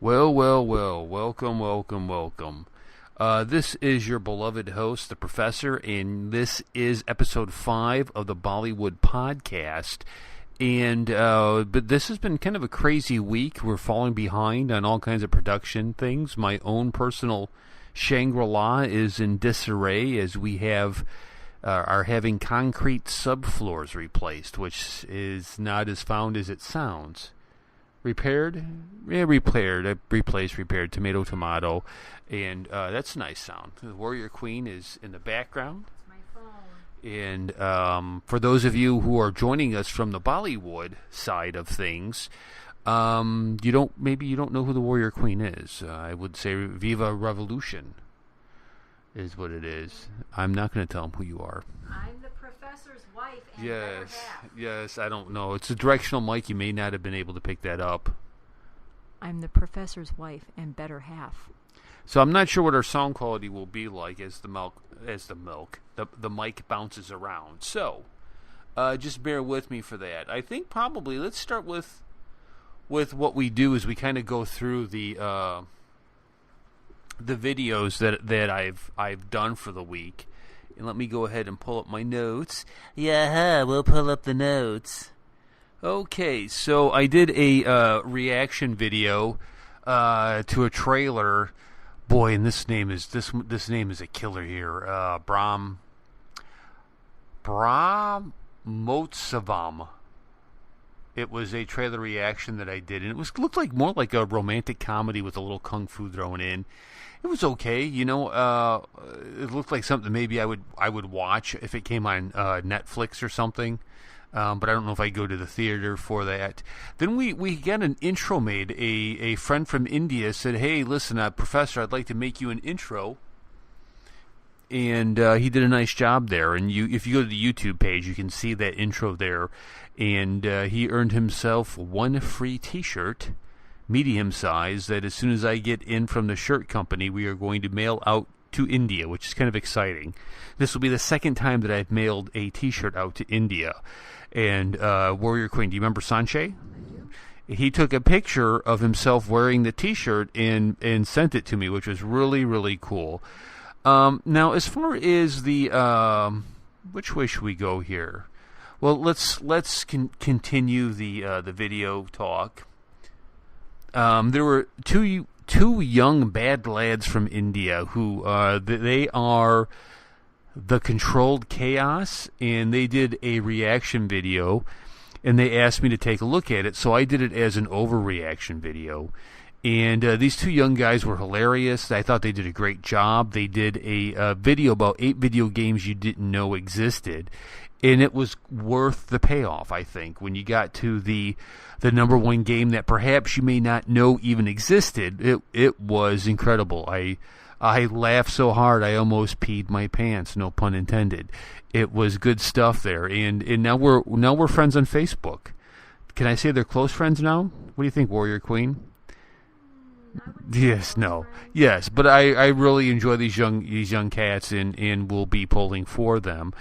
Well, well, well, welcome, welcome, welcome. This is your beloved host, the Professor, and this is episode 5 of the Bollywood podcast. And but this has been kind of a crazy week. We're falling behind on all kinds of production things. My own personal Shangri-La is in disarray as we are having concrete subfloors replaced, which is not as found as it sounds. Repaired? Yeah, repaired. Replaced, repaired. Tomato, tomato. And that's a nice sound. The Warrior Queen is in the background. It's my phone. And for those of you who are joining us from the Bollywood side of things, you don't know who the Warrior Queen is. I would say Viva Revolution is what it is. I'm not going to tell them who you are. I'm the professor's wife and better half. Yes, I don't know. It's a directional mic. You may not have been able to pick that up. I'm the professor's wife and better half. So I'm not sure what our sound quality will be like as the mic bounces around. So just bear with me for that. I think probably let's start with what we do is we kind of go through the videos that I've done for the week. And let me go ahead and pull up my notes. Yeah, we'll pull up the notes. Okay, so I did a reaction video to a trailer. Boy, and this name is a killer here. Brahmotsavam. It was a trailer reaction that I did, and looked like more like a romantic comedy with a little kung fu thrown in. It was okay, it looked like something maybe I would watch if it came on Netflix or something. But I don't know if I go to the theater for that. Then we got an intro made. A friend from India said, "Hey, listen, Professor, I'd like to make you an intro." And he did a nice job there. And if you go to the YouTube page, you can see that intro there. And he earned himself one free T-shirt, medium size, that as soon as I get in from the shirt company, we are going to mail out to India, which is kind of exciting. This will be the second time that I've mailed a T-shirt out to India. And Warrior Queen, do you remember Sanjay? He took a picture of himself wearing the T-shirt and sent it to me, which was really, really cool. Now, as far as the which way should we go here? Well, let's continue the video talk. There were two young bad lads from India who they are the Controlled Chaos, and they did a reaction video, and they asked me to take a look at it, so I did it as an overreaction video. And these two young guys were hilarious. I thought they did a great job. They did a video about 8 video games you didn't know existed, and it was worth the payoff, I think, when you got to the number one game that perhaps you may not know even existed. It was incredible. I laughed so hard I almost peed my pants, no pun intended. It was good stuff there, and now we're friends on Facebook. Can I say they're close friends now? What do you think, Warrior Queen? Yes, no, yes, but I really enjoy these young cats and will be pulling for them.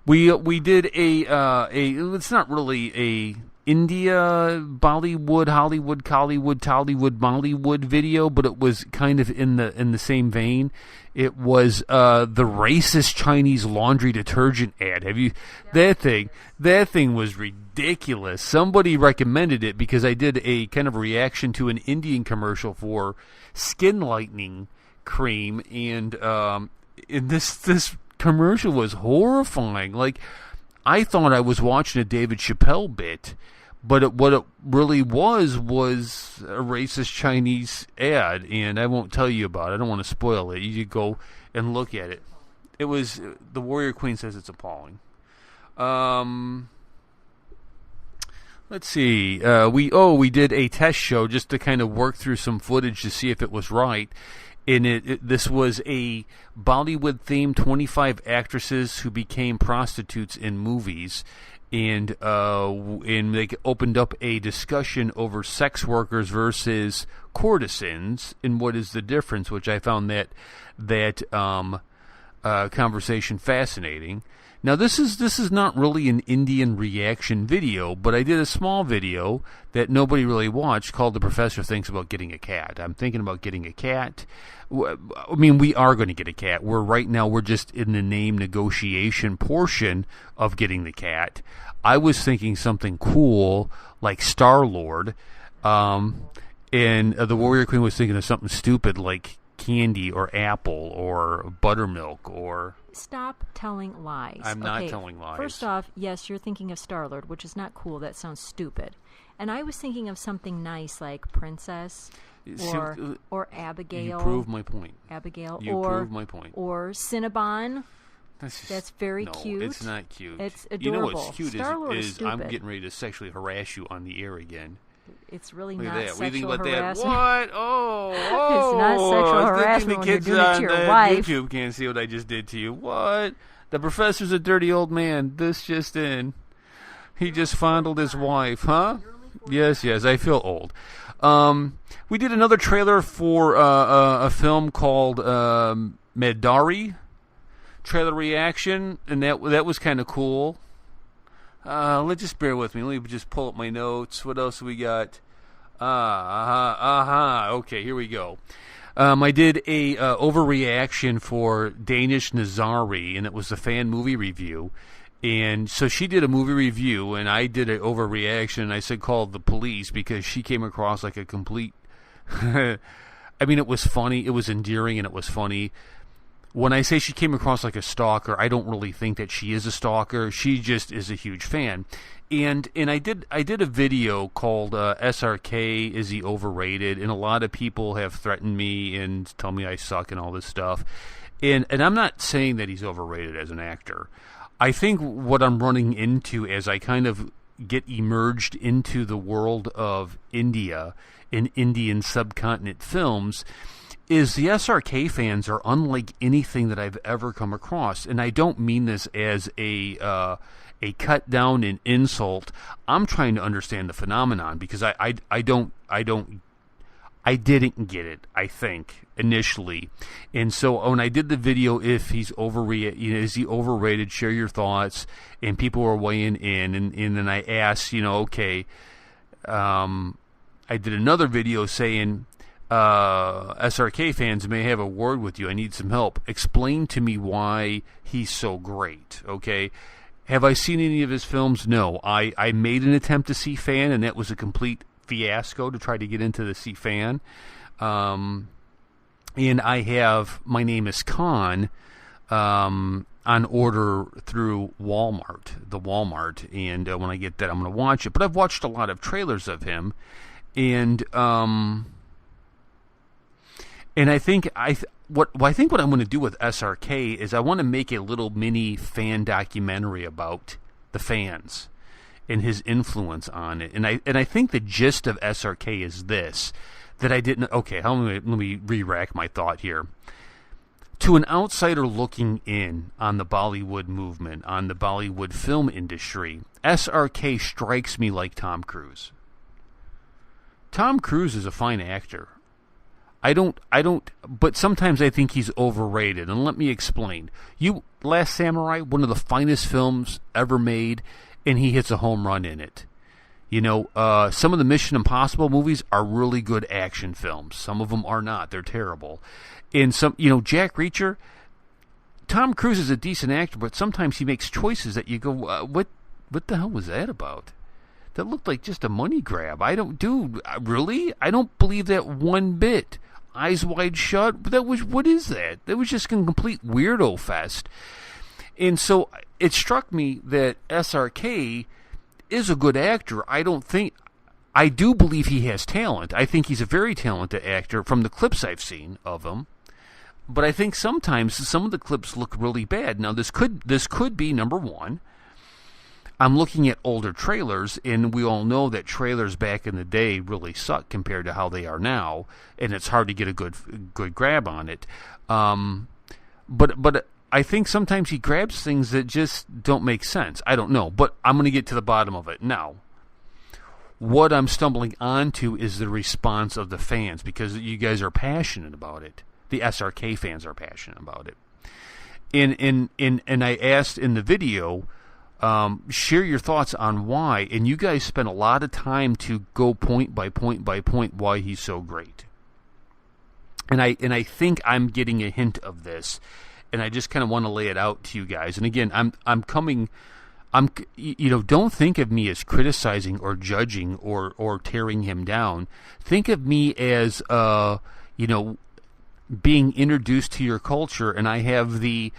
We did a it's not really a India Bollywood Hollywood Collywood Tollywood Bollywood video, but it was kind of in the same vein. It was the racist Chinese laundry detergent ad. Have you that thing? That thing was ridiculous. Somebody recommended it because I did a kind of reaction to an Indian commercial for skin lightening cream, and this commercial was horrifying. Like, I thought I was watching a David Chappelle bit, but what it really was a racist Chinese ad, and I won't tell you about it. I don't want to spoil it. You go and look at it. It was, the Warrior Queen says it's appalling. Let's see. We did a test show just to kind of work through some footage to see if it was right. And this was a Bollywood-themed 25 actresses who became prostitutes in movies. And they opened up a discussion over sex workers versus courtesans and what is the difference, which I found that conversation fascinating. Now, this is not really an Indian reaction video, but I did a small video that nobody really watched called The Professor Thinks About Getting a Cat. I'm thinking about getting a cat. I mean, we are going to get a cat. Right now we're just in the name negotiation portion of getting the cat. I was thinking something cool like Star-Lord, and the Warrior Queen was thinking of something stupid like candy or apple or buttermilk or... Stop telling lies. I'm not telling lies. First off, yes, you're thinking of Star-Lord, which is not cool. That sounds stupid. And I was thinking of something nice like Princess or Abigail. You prove my point. Abigail. You prove my point. Or Cinnabon. That's very cute. No, it's not cute. It's adorable. You know what's cute is I'm getting ready to sexually harass you on the air again. It's really Look not at that. sexual What do you think about harassment. that? What? Oh, It's not sexual harassment when you're doing it to your wife. YouTube can't see what I just did to you. What? The professor's a dirty old man. This just in. He just fondled his wife, huh? Yes, I feel old. We did another trailer for a film called Madari. Trailer reaction, and that was kind of cool. Let's just bear with me. Let me just pull up my notes. What else we got? Okay, here we go. I did a overreaction for Danish Nazari, and it was a fan movie review. And so she did a movie review, and I did an overreaction. And I said called the police because she came across like a complete... I mean, it was funny. It was endearing, and it was funny. When I say she came across like a stalker, I don't really think that she is a stalker. She just is a huge fan. And I did a video called SRK, Is He Overrated? And a lot of people have threatened me and tell me I suck and all this stuff. And I'm not saying that he's overrated as an actor. I think what I'm running into as I kind of get emerged into the world of India and Indian subcontinent films is the SRK fans are unlike anything that I've ever come across. And I don't mean this as a cut down and insult. I'm trying to understand the phenomenon because I didn't get it, I think, initially. And so when I did the video, if he's is he overrated, share your thoughts, and people were weighing in, and then I asked, okay, I did another video saying, SRK fans may have a word with you. I need some help. Explain to me why he's so great, okay? Have I seen any of his films? No. I made an attempt to see Fan, and that was a complete fiasco to try to get into the see Fan. And I have My Name is Khan on order through Walmart. And when I get that, I'm going to watch it. But I've watched a lot of trailers of him. And I think what I'm going to do with SRK is I want to make a little mini fan documentary about the fans and his influence on it. And I think the gist of SRK is this, that I didn't... Okay, let me re-rack my thought here. To an outsider looking in on the Bollywood movement, on the Bollywood film industry, SRK strikes me like Tom Cruise. Tom Cruise is a fine actor. But sometimes I think he's overrated, and let me explain. Last Samurai, one of the finest films ever made, and he hits a home run in it. Some of the Mission Impossible movies are really good action films. Some of them are not. They're terrible. And some, Jack Reacher, Tom Cruise is a decent actor, but sometimes he makes choices that you go, what the hell was that about? That looked like just a money grab. Really? I don't believe that one bit. Eyes Wide Shut? What is that? That was just a complete weirdo fest. And so it struck me that SRK is a good actor. I do believe he has talent. I think he's a very talented actor from the clips I've seen of him. But I think sometimes some of the clips look really bad. Now, this could be, number one, I'm looking at older trailers, and we all know that trailers back in the day really suck compared to how they are now, and it's hard to get a good grab on it. But I think sometimes he grabs things that just don't make sense. I don't know, but I'm going to get to the bottom of it now. What I'm stumbling onto is the response of the fans, because you guys are passionate about it. The SRK fans are passionate about it. And I asked in the video, share your thoughts on why, and you guys spent a lot of time to go point by point by point why he's so great. And I think I'm getting a hint of this, and I just kind of want to lay it out to you guys. And again, don't think of me as criticizing or judging or tearing him down. Think of me as being introduced to your culture, and I have the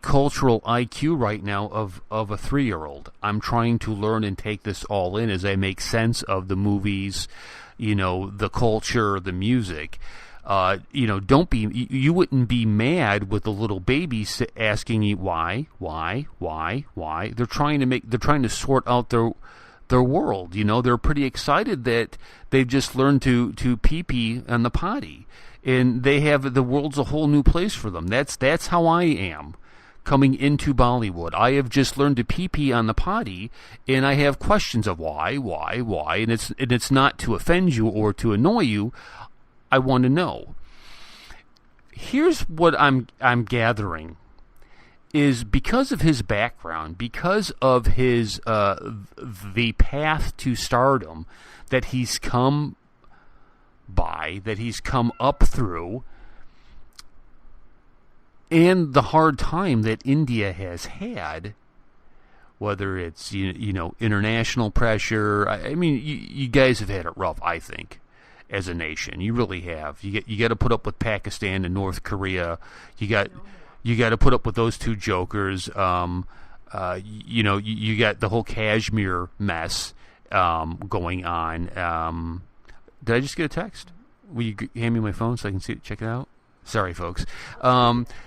cultural IQ right now of a 3-year-old. I'm trying to learn and take this all in as I make sense of the movies, the culture, the music. You wouldn't be mad with the little baby asking you why. They're trying to sort out their world. They're pretty excited that they've just learned to pee on the potty, and the world's a whole new place for them. That's how I am coming into Bollywood. I have just learned to pee on the potty, and I have questions of why, and it's not to offend you or to annoy you. I want to know. Here's what I'm gathering is because of his background, because of his the path to stardom that he's come by, that he's come up through, and the hard time that India has had, whether it's international pressure. I mean, you guys have had it rough, I think. As a nation, you really have. You got to put up with Pakistan and North Korea. You got to put up with those two jokers. You got the whole Kashmir mess going on. Did I just get a text? Will you hand me my phone so I can check it out? Sorry, folks.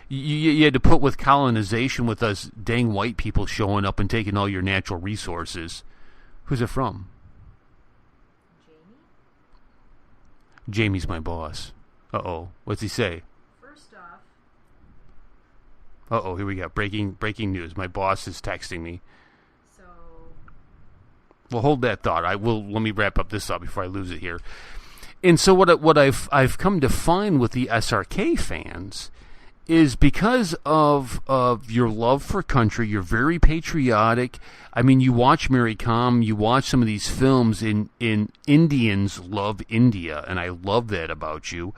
You had to put with colonization with us dang white people showing up and taking all your natural resources. Who's it from? Jamie's my boss. Uh-oh. What's he say? First off... Uh-oh, here we go. Breaking news. My boss is texting me. So... Well, hold that thought. Let me wrap up this up before I lose it here. And so what I've come to find with the SRK fans is because of your love for country, you're very patriotic. I mean, you watch Mary Com, you watch some of these films, in Indians love India, and I love that about you.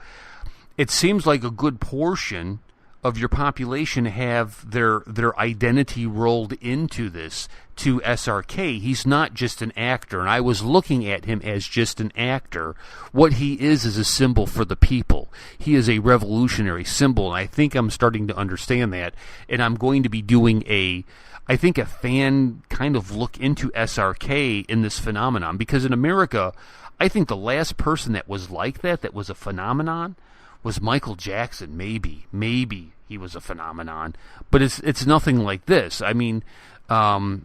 It seems like a good portion of your population have their identity rolled into this, to SRK. He's not just an actor, and I was looking at him as just an actor. What he is a symbol for the people. He is a revolutionary symbol, and I think I'm starting to understand that, and I'm going to be doing a fan kind of look into SRK in this phenomenon, because in America, I think the last person that was like that was a phenomenon, was Michael Jackson. Maybe he was a phenomenon, but it's nothing like this. I mean, I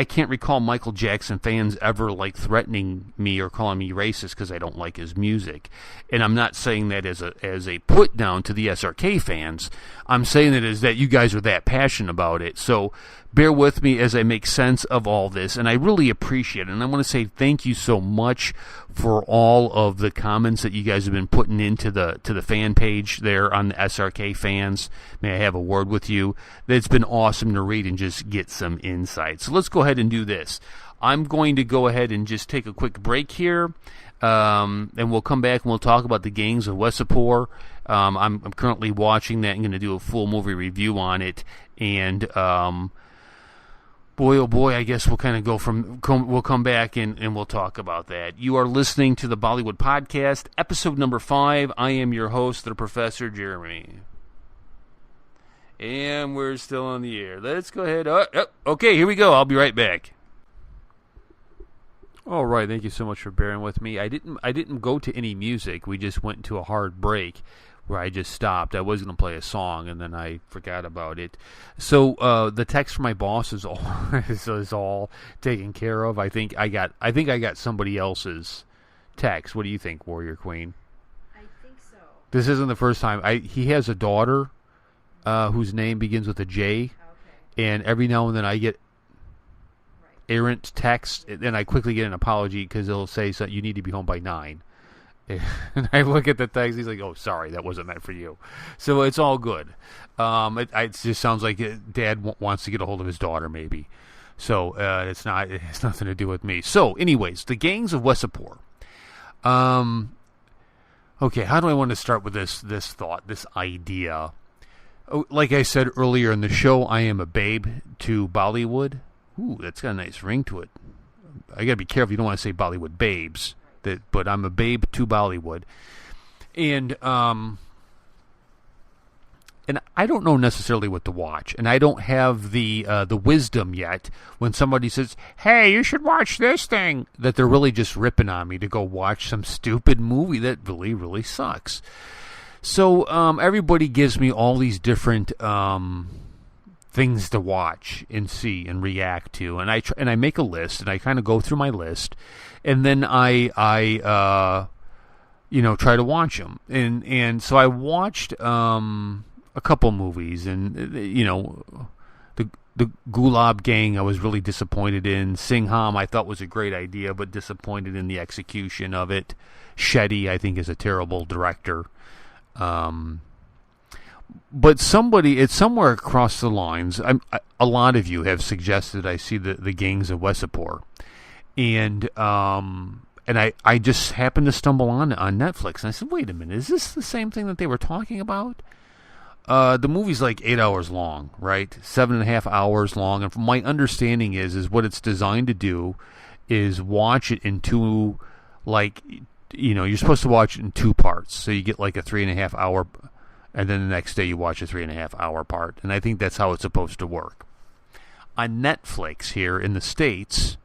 can't recall Michael Jackson fans ever like threatening me or calling me racist because I don't like his music. And I'm not saying that as a put down to the SRK fans. I'm saying it as that you guys are that passionate about it. So bear with me as I make sense of all this, and I really appreciate it. And I want to say thank you so much for all of the comments that you guys have been putting into the fan page there on the SRK Fans. May I have a word with you? It's been awesome to read and just get some insight. So let's go ahead and do this. I'm going to go ahead and just take a quick break here, and we'll come back and we'll talk about the gangs of Wasseypur. I'm currently watching that. I'm going to do a full movie review on it, and boy, oh boy, I guess we'll kind of we'll come back and we'll talk about that. You are listening to the Bollywood Podcast, episode number 5. I am your host, the Professor Jeremy. And we're still on the air. Let's go ahead. Okay, here we go. I'll be right back. All right, thank you so much for bearing with me. I didn't go to any music. We just went into a hard break where I just stopped. I was going to play a song, and then I forgot about it. So the text from my boss is all is all taken care of. I think I got somebody else's text. What do you think, Warrior Queen? I think so. This isn't the first time. He has a daughter whose name begins with a J, Okay. and every now and then I get errant text, and I quickly get an apology because it'll say, so you need to be home by 9. And I look at the text. He's like, "Oh, sorry, that wasn't meant for you." So it's all good. It just sounds like Dad wants to get a hold of his daughter, maybe. So it's not. It has nothing to do with me. So, anyways, the gangs of Wasseypur. Okay, how do I want to start with this thought, this idea? Oh, like I said earlier in the show, I am a babe to Bollywood. Ooh, that's got a nice ring to it. I got to be careful. You don't want to say Bollywood babes, but I'm a babe to Bollywood. And I don't know necessarily what to watch, and I don't have the wisdom yet when somebody says, "Hey, you should watch this thing," that they're really just ripping on me to go watch some stupid movie that really, really sucks. So everybody gives me all these different things to watch and see and react to, and I make a list, and I kind of go through my list, and then I try to watch them, and so I watched a couple movies, and the Gulab Gang I was really disappointed in. Singham I thought was a great idea, but disappointed in the execution of it. Shetty I think is a terrible director. But it's somewhere across the lines. A lot of you have suggested I see the gangs of Wasseypur, and I just happened to stumble on Netflix, and I said, wait a minute, is this the same thing that they were talking about? The movie's like 8 hours long, right? 7.5 hours long, and from my understanding is what it's designed to do is watch it in two, like, you're supposed to watch it in two parts, so you get like a 3.5 hour, and then the next day you watch a 3.5 hour part, and I think that's how it's supposed to work. On Netflix here in the States,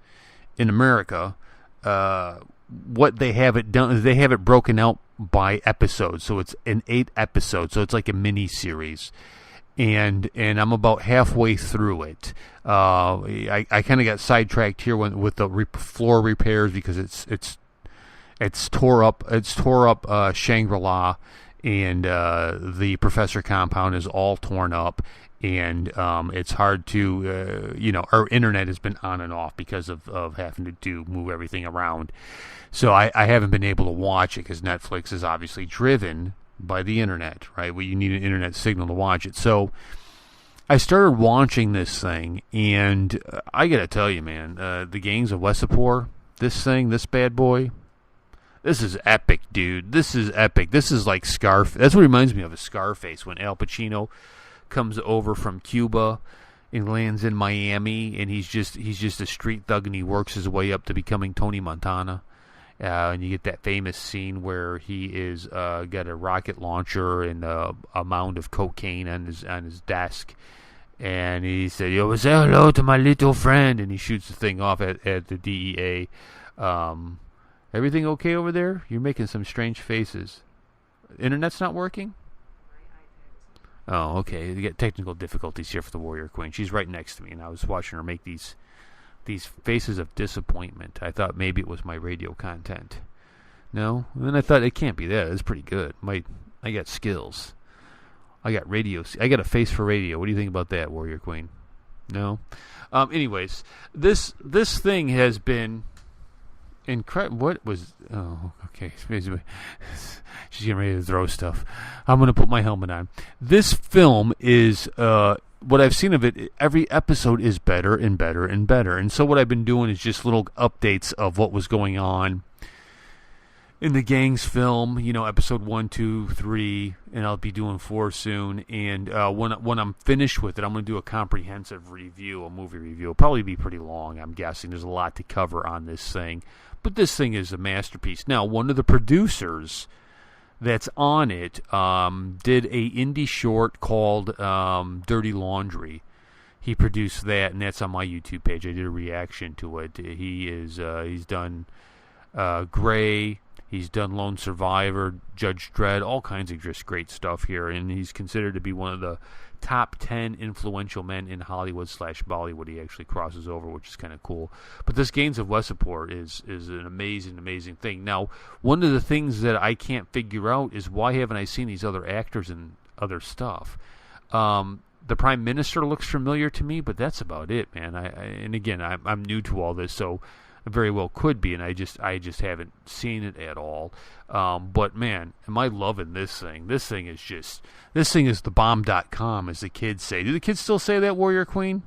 in America, what they have it done is they have it broken out by episodes, so it's an 8 episodes, so it's like a mini series, and I'm about halfway through it. I kind of got sidetracked here with the floor repairs because it's tore up Shangri-La, and the Professor compound is all torn up, and it's hard to our internet has been on and off because of having to move everything around. So I haven't been able to watch it because Netflix is obviously driven by the internet, right? Well, you need an internet signal to watch it. So I started watching this thing, and I got to tell you, man, the gangs of Wasseypur, this bad boy, this is epic, dude. This is epic. This is like Scarface. That's what reminds me of Scarface, when Al Pacino comes over from Cuba and lands in Miami, and he's just a street thug, and he works his way up to becoming Tony Montana. And you get that famous scene where he is got a rocket launcher and a mound of cocaine on his desk, and he said, "Yo, say hello to my little friend," and he shoots the thing off at the DEA. Everything okay over there? You're making some strange faces. Internet's not working? Oh, okay. You get technical difficulties here for the Warrior Queen. She's right next to me, and I was watching her make these faces of disappointment. I thought maybe it was my radio content. No? And then I thought, it can't be that. It's pretty good. I got skills. I got radio. I got a face for radio. What do you think about that, Warrior Queen? No? Anyways, this thing has been incredible. What was... Oh, okay. She's getting ready to throw stuff. I'm going to put my helmet on. This film is... what I've seen of it, every episode is better and better and better. And so what I've been doing is just little updates of what was going on in the gangs film, episode 1, 2, 3, and I'll be doing 4 soon. And when I'm finished with it, I'm going to do a comprehensive review, a movie review. It'll probably be pretty long, I'm guessing. There's a lot to cover on this thing. But this thing is a masterpiece. Now, one of the producers that's on it did a indie short called Dirty Laundry. He produced that, and that's on my YouTube page. I did a reaction to it. He's done Grey, he's done Lone Survivor, Judge Dredd, all kinds of just great stuff here, and he's considered to be one of the top 10 influential men in Hollywood / Bollywood. He actually crosses over, which is kind of cool. But this Gangs of Wasseypur is an amazing thing. Now, one of the things that I can't figure out is why haven't I seen these other actors in other stuff? The Prime Minister looks familiar to me, but that's about it, man. And again, I'm new to all this, so very well could be, and I just haven't seen it at all. But man, am I loving this thing? This thing is the bomb.com, as the kids say. Do the kids still say that, Warrior Queen?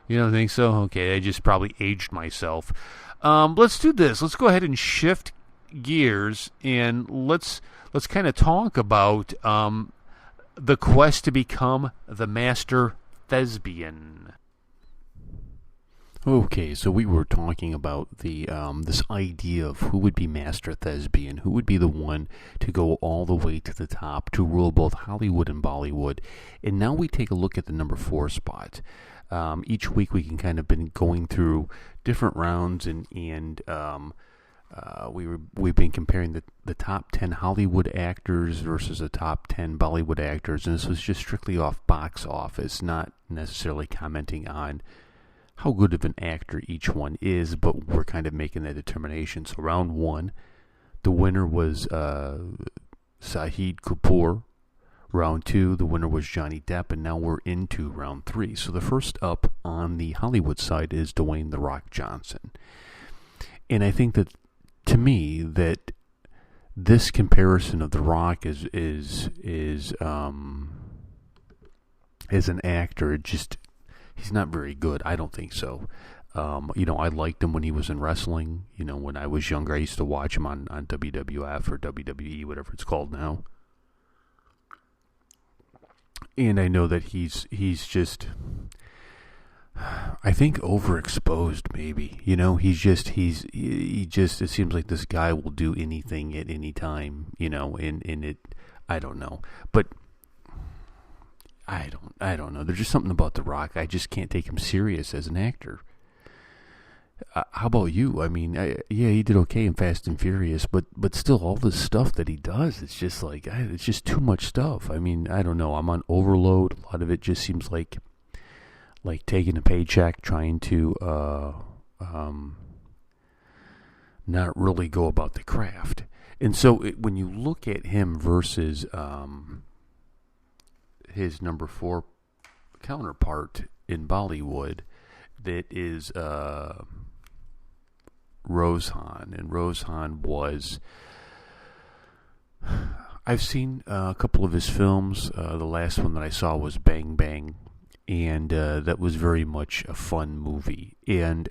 You don't think so? Okay, I just probably aged myself. Let's do this. Let's go ahead and shift gears, and let's kind of talk about the quest to become the master thespian. Okay, so we were talking about the this idea of who would be master thespian, who would be the one to go all the way to the top, to rule both Hollywood and Bollywood. And now we take a look at the number 4 spot. Each week we can kind of been going through different rounds, and we've been comparing the top 10 Hollywood actors versus the top 10 Bollywood actors, and this was just strictly off box office, not necessarily commenting on how good of an actor each one is, but we're kind of making that determination. So round 1, the winner was Shahid Kapoor. Round 2, the winner was Johnny Depp, and now we're into round 3. So the first up on the Hollywood side is Dwayne "The Rock" Johnson. And I think that, to me, that this comparison of The Rock as an actor, he's not very good. I don't think so. I liked him when he was in wrestling. When I was younger, I used to watch him on WWF or WWE, whatever it's called now. And I know that he's just, I think, overexposed maybe. It seems like this guy will do anything at any time, and it, I don't know. But I don't know. There's just something about The Rock. I just can't take him serious as an actor. How about you? I mean, he did okay in Fast and Furious, but still, all this stuff that he does, it's just like, it's just too much stuff. I mean, I don't know. I'm on overload. A lot of it just seems like taking a paycheck, trying to not really go about the craft. And so when you look at him versus his number 4 counterpart in Bollywood, that is Rozhan. And Rozhan was, I've seen a couple of his films. The last one that I saw was Bang Bang, and that was very much a fun movie. And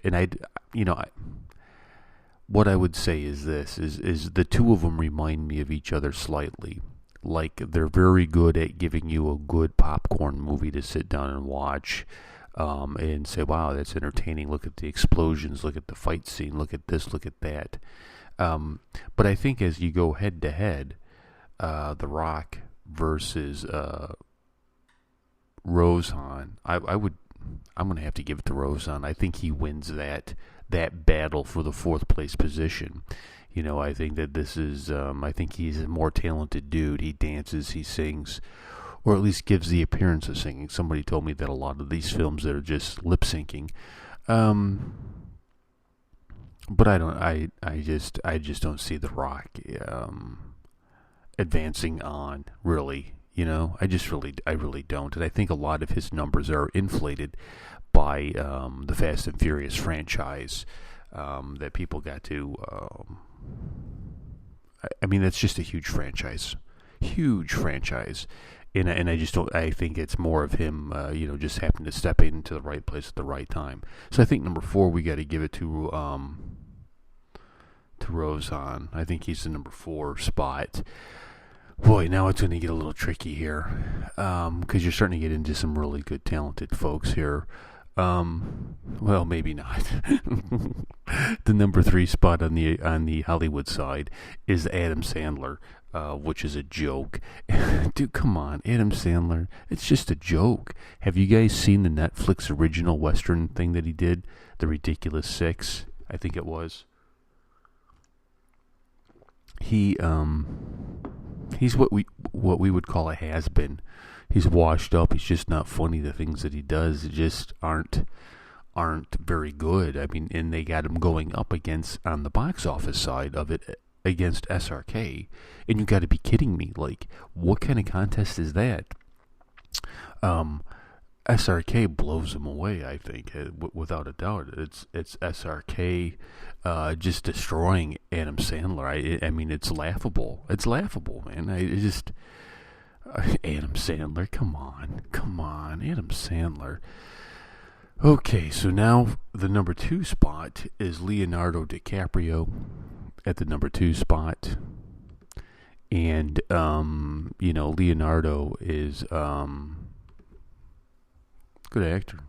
what I would say is this: is the two of them remind me of each other slightly. Like, they're very good at giving you a good popcorn movie to sit down and watch. And say, wow, that's entertaining. Look at the explosions. Look at the fight scene. Look at this. Look at that. But I think as you go head to head, The Rock versus Rozhan, I'm going to have to give it to Rozhan. I think he wins that battle for the 4th place position. I think that this is. I think he's a more talented dude. He dances. He sings. Or at least gives the appearance of singing. Somebody told me that a lot of these films that are just lip syncing, but I just don't see The Rock advancing on, really. I really don't, and I think a lot of his numbers are inflated by the Fast and Furious franchise that people got to. I mean, that's just a huge franchise. And I just don't. I think it's more of him, just happened to step into the right place at the right time. So I think number 4, we got to give it to Rozhan. I think he's the number 4 spot. Boy, now it's going to get a little tricky here, because you're starting to get into some really good, talented folks here. Well, maybe not. The number 3 spot on the Hollywood side is Adam Sandler. Which is a joke. Dude, come on, Adam Sandler. It's just a joke. Have you guys seen the Netflix original Western thing that he did? The Ridiculous Six, I think it was. He's what we would call a has-been. He's washed up. He's just not funny. The things that he does just aren't very good. I mean, and they got him going up against, on the box office side of it, against SRK, and you got to be kidding me. Like, what kind of contest is that? SRK blows him away. I think, without a doubt, it's SRK just destroying Adam Sandler. I mean, it's laughable. It's laughable, man. Adam Sandler. Come on, Adam Sandler. Okay, so now the number 2 spot is Leonardo DiCaprio at the number 2 spot. And, Leonardo is good actor.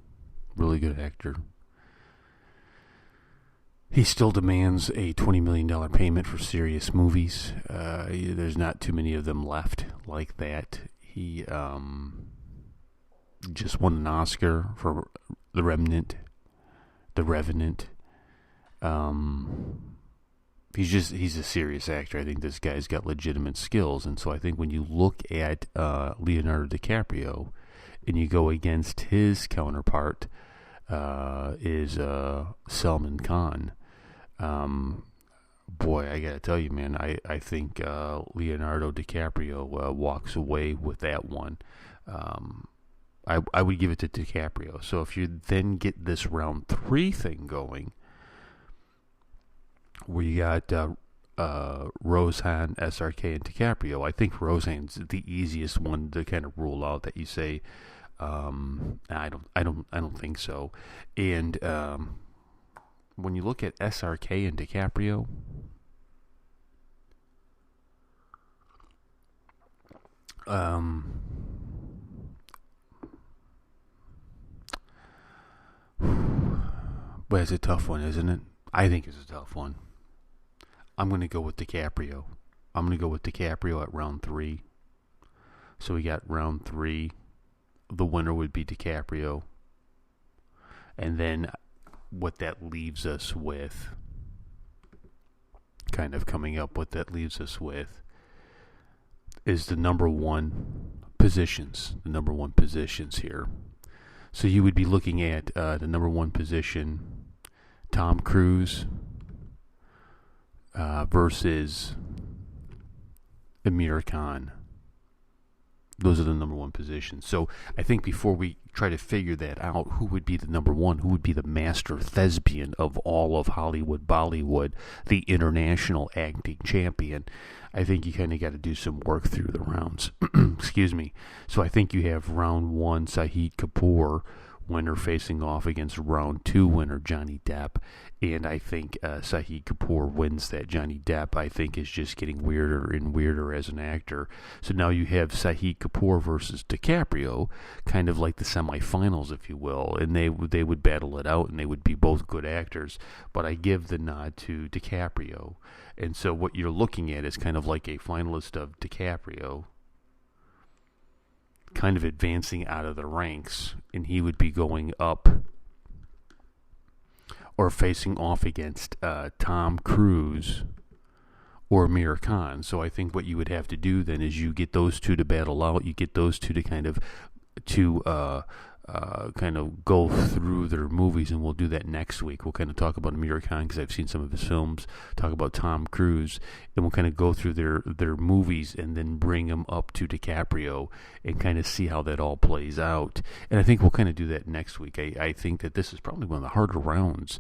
Really good actor. He still demands a $20 million payment for serious movies. There's not too many of them left like that. He just won an Oscar for The Revenant. He's a serious actor. I think this guy's got legitimate skills. And so I think when you look at Leonardo DiCaprio and you go against his counterpart is Salman Khan. Boy, I gotta tell you, man, I think Leonardo DiCaprio walks away with that one. I would give it to DiCaprio. So if you then get this round 3 thing going, where you got Roseanne, SRK, and DiCaprio, I think Roseanne's the easiest one to kind of rule out. That you say, I don't think so. And when you look at SRK and DiCaprio, but it's a tough one, isn't it? I think it's a tough one. I'm going to go with DiCaprio. I'm going to go with DiCaprio at round 3. So we got round 3. The winner would be DiCaprio. And then what that leaves us with, kind of coming up, what that leaves us with is the number 1 positions. The number 1 positions here. So you would be looking at the number 1 position, Tom Cruise versus Amir Khan. Those are the number 1 positions. So I think before we try to figure that out, who would be the number 1, who would be the master thespian of all of Hollywood, Bollywood, the international acting champion, I think you kind of got to do some work through the rounds. Excuse me. So I think you have round 1, Shahid Kapoor, winner, facing off against round 2 winner Johnny Depp, and I think Shahid Kapoor wins that. Johnny Depp, I think, is just getting weirder and weirder as an actor. So now you have Shahid Kapoor versus DiCaprio, kind of like the semifinals, if you will, and they would battle it out, and they would be both good actors, but I give the nod to DiCaprio. And so what you're looking at is kind of like a finalist of DiCaprio kind of advancing out of the ranks, and he would be going up or facing off against Tom Cruise or Amir Khan. So I think what you would have to do then is you get those two to battle out. You get those two to kind of go through their movies, and we'll do that next week. We'll kind of talk about Amir Khan because I've seen some of his films, talk about Tom Cruise, and we'll kind of go through their movies and then bring them up to DiCaprio and kind of see how that all plays out. And I think we'll kind of do that next week. I think that this is probably one of the harder rounds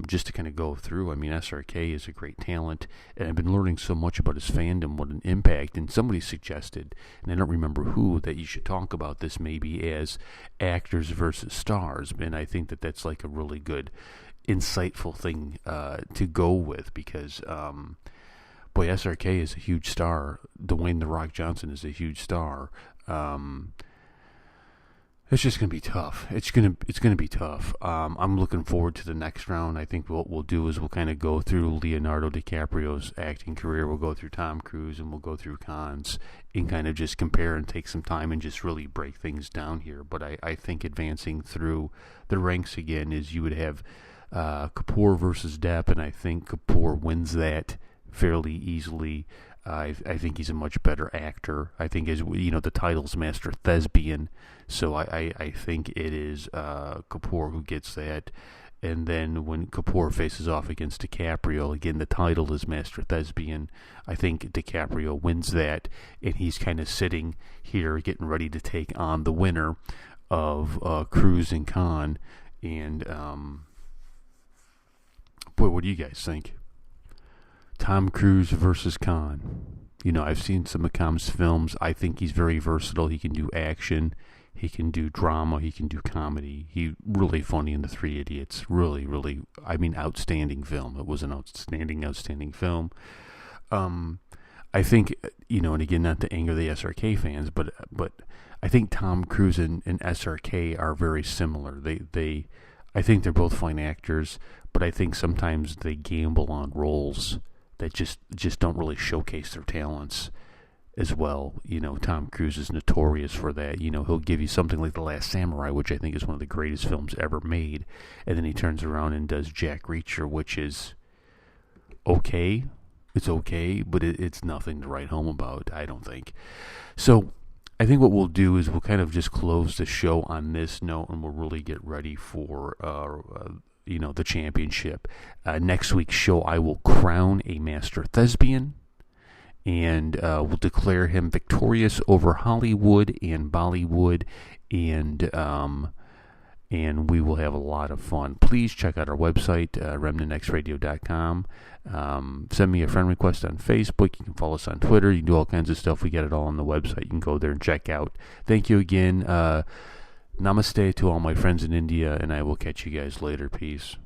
just to kind of go through. I mean, SRK is a great talent, and I've been learning so much about his fandom, what an impact. And somebody suggested, and I don't remember who, that you should talk about this maybe as actors versus stars. And I think that that's like a really good, insightful thing to go with, because boy, SRK is a huge star. Dwayne "The Rock" Johnson is a huge star. It's just going to be tough. It's going to be tough. I'm looking forward to the next round. I think what we'll do is we'll kind of go through Leonardo DiCaprio's acting career. We'll go through Tom Cruise, and we'll go through Khan's, and kind of just compare and take some time and just really break things down here. But I think advancing through the ranks again is you would have Kapoor versus Depp, and I think Kapoor wins that fairly easily. I think he's a much better actor. I think, as you know, the title's Master Thespian, so I think it is Kapoor who gets that. And then when Kapoor faces off against DiCaprio, again, the title is Master Thespian. I think DiCaprio wins that, and he's kind of sitting here getting ready to take on the winner of Cruise and Khan. And boy, what do you guys think? Tom Cruise versus Khan. You know, I've seen some of Khan's films. I think he's very versatile. He can do action. He can do drama. He can do comedy. He's really funny in The Three Idiots. Really, really, I mean, outstanding film. It was an outstanding film. I think, you know, and again, not to anger the SRK fans, but I think Tom Cruise and SRK are very similar. I think they're both fine actors, but I think sometimes they gamble on roles that just don't really showcase their talents as well. You know, Tom Cruise is notorious for that. You know, he'll give you something like The Last Samurai, which I think is one of the greatest films ever made, and then he turns around and does Jack Reacher, which is okay. It's okay, but it's nothing to write home about, I don't think. So I think what we'll do is we'll kind of just close the show on this note, and we'll really get ready for you know, the championship. Next week's show, I will crown a master thespian, and we'll declare him victorious over Hollywood and Bollywood, and we will have a lot of fun. Please check out our website, remnantxradio.com. Send me a friend request on Facebook. You can follow us on Twitter. You can do all kinds of stuff. We got it all on the website. You can go there and check out. Thank you again. Namaste to all my friends in India, and I will catch you guys later. Peace.